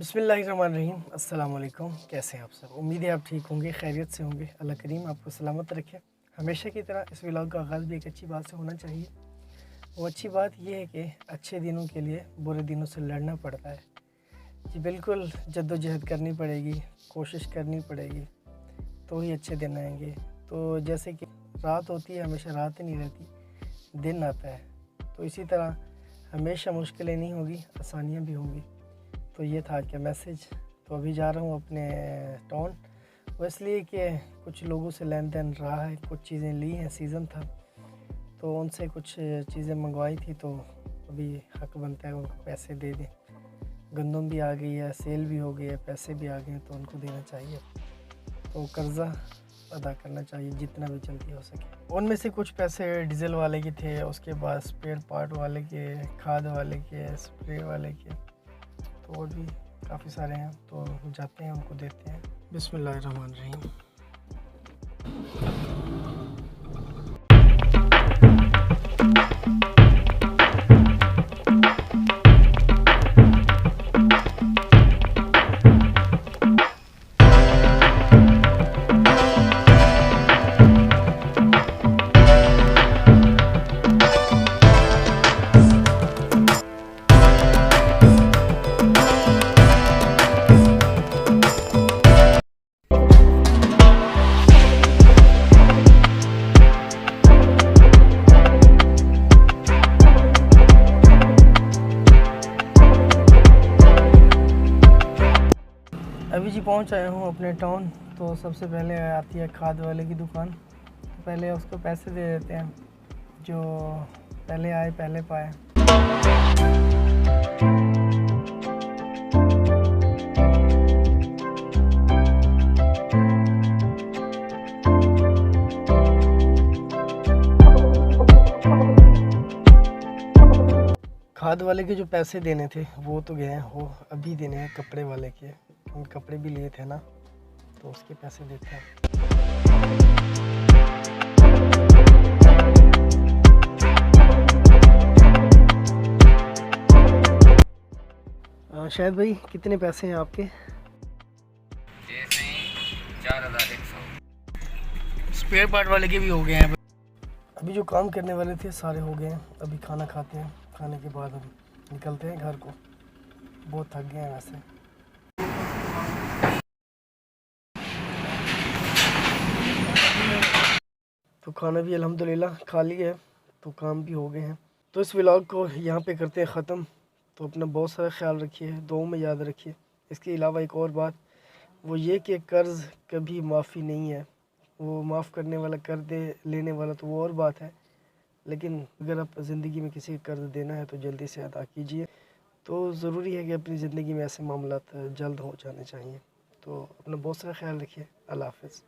बिस्मिल्लाहिर्रहमानिर्रहीम। अस्सलाम वालेकुम। कैसे हैं आप सब? उम्मीद है आप ठीक होंगे, खैरियत से होंगे। अल्लाह करीम आपको सलामत रखे। हमेशा की तरह इस व्लॉग का आगाज़ भी एक अच्छी बात से होना चाहिए। वो अच्छी बात यह है कि अच्छे दिनों के लिए बुरे दिनों से लड़ना पड़ता है। जी बिल्कुल, जद्दोजहद करनी पड़ेगी, कोशिश करनी पड़ेगी, तो ही अच्छे दिन आएंगे। तो जैसे कि रात होती है, हमेशा रात ही नहीं रहती, दिन आता है। तो इसी तरह हमेशा मुश्किलें नहीं होगी, आसानियाँ भी होंगी। तो ये था क्या मैसेज। तो अभी जा रहा हूँ अपने टाउन, वो इसलिए कि कुछ लोगों से लेन देन रहा है, कुछ चीज़ें ली हैं, सीज़न था तो उनसे कुछ चीज़ें मंगवाई थी। तो अभी हक बनता है उनको पैसे दे दें। गंदम भी आ गई है, सेल भी हो गई है, पैसे भी आ गए हैं, तो उनको देना चाहिए। तो कर्ज़ा अदा करना चाहिए जितना भी जल्दी हो सके। उनमें से कुछ पैसे डीजल वाले के थे, उसके बाद स्पेयर पार्ट वाले के, खाद वाले के, स्प्रे वाले के, तो और भी काफ़ी सारे हैं। तो जाते हैं, उनको देते हैं। बिस्मिल्लाहिर्रहमानिर्रहीम। अभी जी पहुंच आया हूँ अपने टाउन। तो सबसे पहले आती है खाद वाले की दुकान। तो पहले उसको पैसे दे देते हैं, जो पहले आए पहले पाए। खाद वाले के जो पैसे देने थे वो तो गए हैं, वो अभी देने हैं कपड़े वाले के। हम कपड़े भी लिए थे ना, तो उसके पैसे देते हैं। शायद भाई कितने पैसे हैं आपके? 4100। स्पेयर पार्ट वाले के भी हो गए हैं। अभी जो काम करने वाले थे सारे हो गए हैं। अभी खाना खाते हैं, खाने के बाद अभी निकलते हैं घर को। बहुत थक गए हैं वैसे। तो खाना भी अल्हम्दुलिल्लाह खा लिया है, तो काम भी हो गए हैं। तो इस व्लॉग को यहाँ पे करते हैं ख़त्म। तो अपना बहुत सारा ख्याल रखिए, दुआओं में याद रखिए। इसके अलावा एक और बात वो ये कि कर्ज़ कभी माफ़ी नहीं है। वो माफ़ करने वाला कर दे, लेने वाला तो वो और बात है। लेकिन अगर आप ज़िंदगी में किसी का कर्ज़ देना है तो जल्दी से अदा कीजिए। तो ज़रूरी है कि अपनी ज़िंदगी में ऐसे मामलात जल्द हो जाने चाहिए। तो अपना बहुत सारा ख्याल रखिए। अल्लाह हाफ़िज़।